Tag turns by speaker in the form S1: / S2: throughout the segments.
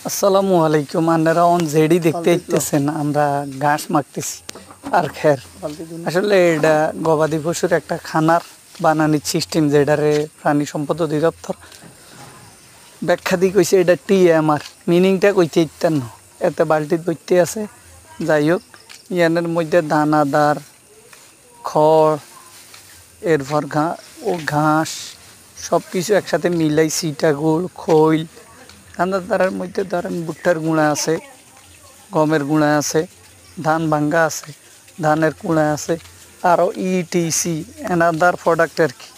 S1: আসসালামু আলাইকুম। আপনারা অন জেডি দেখতে ইতেছেন, আমরা ঘাস মাখতেছি আর খের। আসলে এটা গবাদি পশুর একটা খানার বানানির সিস্টেম, যেটারে প্রাণী সম্পদ অধিদপ্তর ব্যাখ্যা দিয়ে কইছে এটা TMR। মিনিংটা কইতে ইতেন না, এতে বালতিত বইতে আছে। যাই হোক, ইয়ানের মধ্যে দানাদার, খড়, এরপর ঘাস সব কিছু একসাথে মিলাই, সিটাগুড়, খৈল। দানাদারের মধ্যে ধরেন ভুট্টার গুঁড়া আছে, গমের গুঁড়া আছে, ধান ভাঙ্গা আছে, ধানের কুঁড়া আছে, আরও ETC এনাদার প্রোডাক্ট আর কি।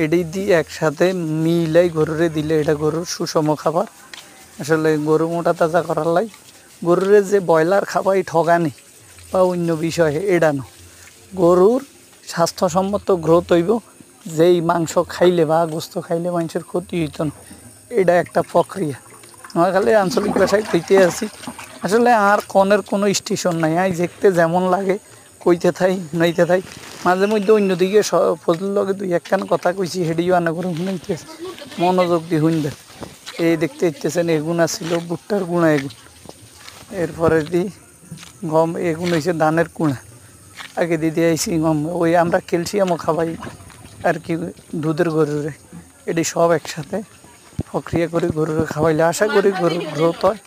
S1: এটি দিয়ে একসাথে মিলাই গরুরে দিলে এটা গরুর সুষম খাবার। আসলে গরু মোটা তাজা করার লাই গরুরে যে ব্রয়লার খাবাই ঠগানি বা অন্য বিষয়ে এটা না, গরুর স্বাস্থ্যসম্মত গ্রোথ হইব। যেই মাংস খাইলে বা গোস্ত খাইলে মানুষের ক্ষতি হইত না, এটা একটা প্রক্রিয়া। নোয়াখালী আঞ্চলিক ভাষায় কইতে আছি। আসলে আর কনের কোনো স্টেশন নাই, আই দেখতে যেমন লাগে কইতে থাই নাইতে থাই। মাঝে মধ্যে অন্যদিকে ফজলুর লগে দুই একখান কথা কইছি, হেডিও আনা করে শুনাইতেছে, মনোযোগ দিয়ে শুনবেন। এই দেখতে ইচ্ছেছেন এগুন আসছিল ভুট্টার গুঁড়া এগুন, এরপরে দি গম এগুন হয়েছে ধানের কুঁড়া, আগে দিদি আইসি গম। ওই আমরা ক্যালসিয়ামও খাবাই আর কি দুধের গরুরে। এটি সব একসাথে প্রক্রিয়া করে গরুরে খাওয়াইলে আশা করি গরুর গ্রোথ হয়।